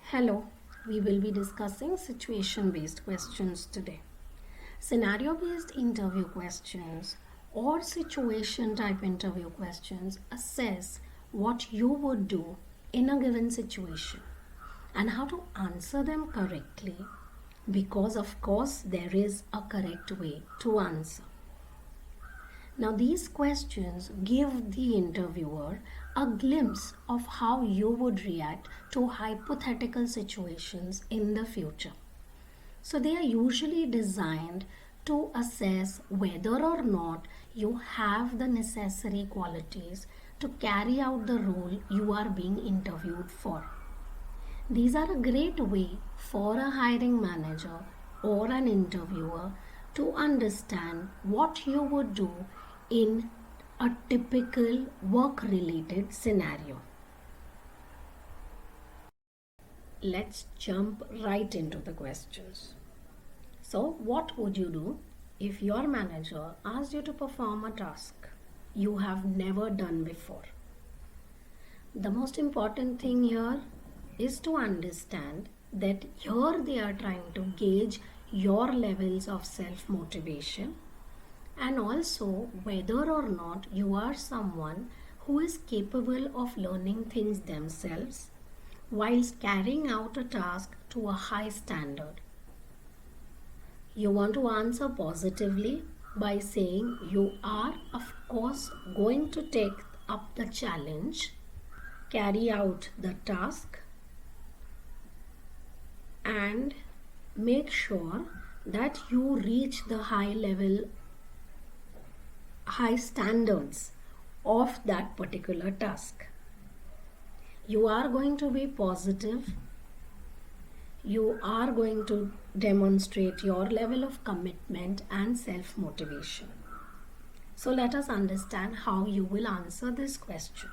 Hello, we will be discussing situation based questions today. Scenario based interview questions or situation type interview questions assess what you would do in a given situation and how to answer them correctly because, of course, there is a correct way to answer. Now, these questions give the interviewer a glimpse of how you would react to hypothetical situations in the future. So, they are usually designed to assess whether or not you have the necessary qualities to carry out the role you are being interviewed for. These are a great way for a hiring manager or an interviewer to understand what you would do in a typical work related scenario. Let's jump right into the questions. So, what would you do if your manager asked you to perform a task you have never done before? The most important thing here is to understand that here they are trying to gauge your levels of self motivation and also whether or not you are someone who is capable of learning things themselves whilst carrying out a task to a high standard. You want to answer positively by saying you are, of course, going to take up the challenge, carry out the task, and make sure that you reach the high standards of that particular task. You are going to be positive. You are going to demonstrate your level of commitment and self motivation. So let us understand how you will answer this question.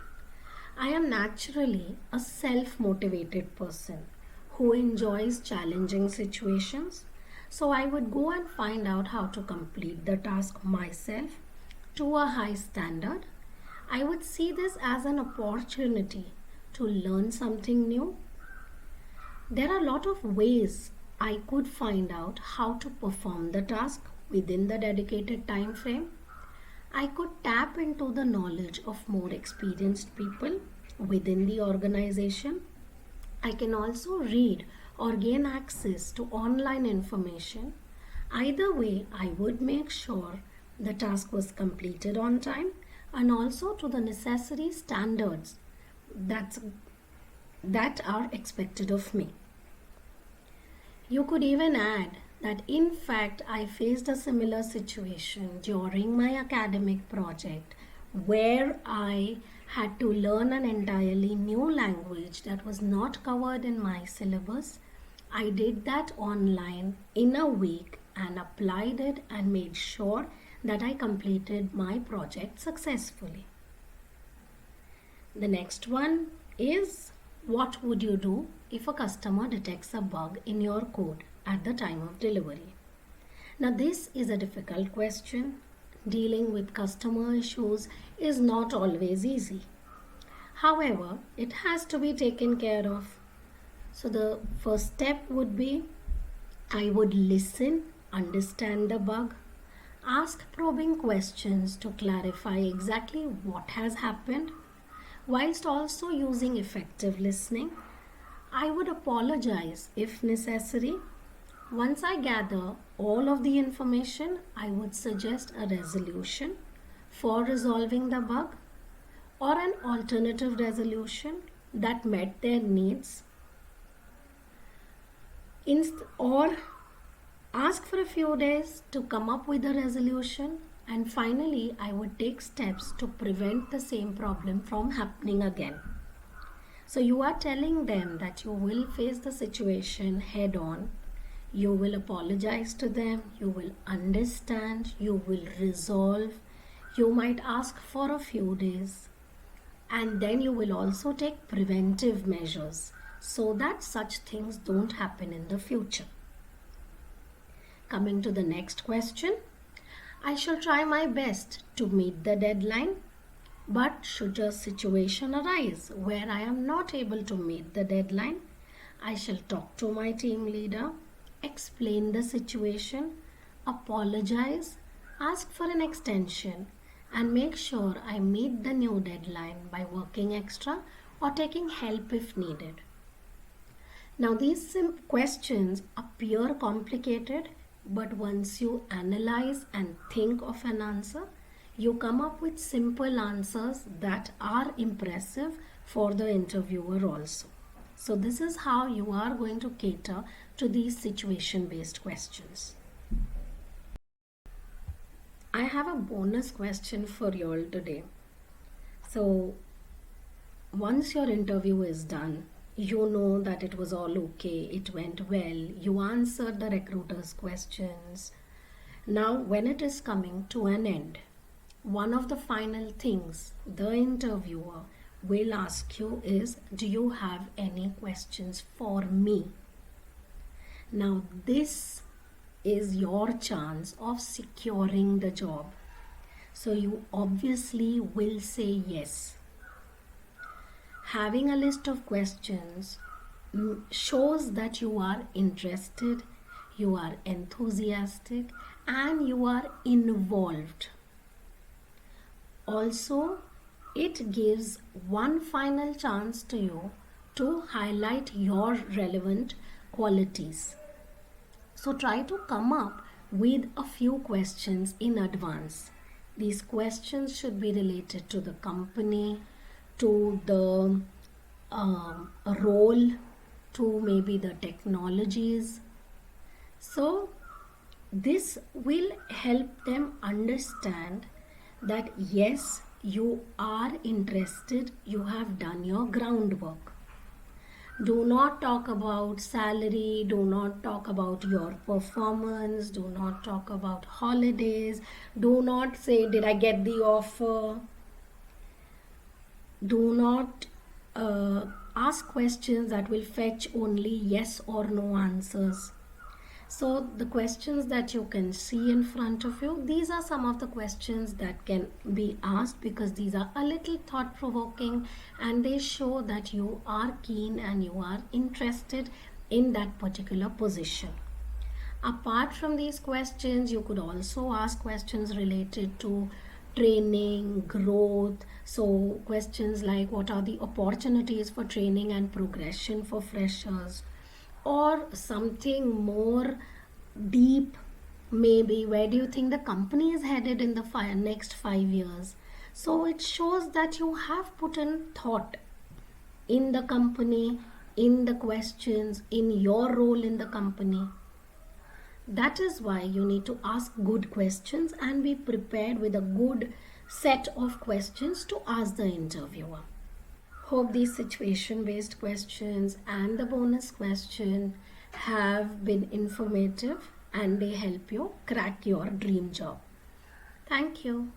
I am naturally a self motivated person who enjoys challenging situations. So I would go and find out how to complete the task myself to a high standard. I would see this as an opportunity to learn something new. There are a lot of ways I could find out how to perform the task within the dedicated time frame. I could tap into the knowledge of more experienced people within the organization. I can also read or gain access to online information. Either way, I would make sure the task was completed on time and also to the necessary standards that are expected of me. You could even add that in fact I faced a similar situation during my academic project where I had to learn an entirely new language that was not covered in my syllabus. I did that online in a week and applied it and made sure that I completed my project successfully. The next one is, what would you do if a customer detects a bug in your code at the time of delivery? Now, this is a difficult question. Dealing with customer issues is not always easy. However, it has to be taken care of. So, the first step would be I would listen, understand the bug, ask probing questions to clarify exactly what has happened, whilst also using effective listening. I would apologize if necessary. Once I gather all of the information, I would suggest a resolution for resolving the bug or an alternative resolution that met their needs, or ask for a few days to come up with a resolution, and finally I would take steps to prevent the same problem from happening again. So you are telling them that you will face the situation head on. You will apologize to them, you will understand, you will resolve, you might ask for a few days, and then you will also take preventive measures so that such things don't happen in the future. Coming to the next question, I shall try my best to meet the deadline, but should a situation arise where I am not able to meet the deadline, I shall talk to my team leader, explain the situation, apologize, ask for an extension, and make sure I meet the new deadline by working extra or taking help if needed. Now, these questions appear complicated, but once you analyze and think of an answer, you come up with simple answers that are impressive for the interviewer also. So, this is how you are going to cater to these situation based questions. I have a bonus question for you all today. So, once your interview is done, you know that it was all okay, it went well, you answered the recruiter's questions. Now, when it is coming to an end, one of the final things the interviewer will ask you is, do you have any questions for me? Now, this is your chance of securing the job. So, you obviously will say yes. Having a list of questions shows that you are interested, you are enthusiastic, and you are involved. Also, it gives one final chance to you to highlight your relevant qualities. So try to come up with a few questions in advance. These questions should be related to the company, to the role, to maybe the technologies. So this will help them understand that yes, you are interested, you have done your groundwork. Do not talk about salary, do not talk about your performance, do not talk about holidays, do not say, did I get the offer? Do not ask questions that will fetch only yes or no answers. So the questions that you can see in front of you, these are some of the questions that can be asked because these are a little thought-provoking and they show that you are keen and you are interested in that particular position. Apart from these questions, you could also ask questions related to training, growth. So questions like, what are the opportunities for training and progression for freshers? Or something more deep, maybe, where do you think the company is headed in the next 5 years? So it shows that you have put in thought in the company, in the questions, in your role in the company. That is why you need to ask good questions and be prepared with a good set of questions to ask the interviewer. Hope these situation based questions and the bonus question have been informative and they help you crack your dream job. Thank you.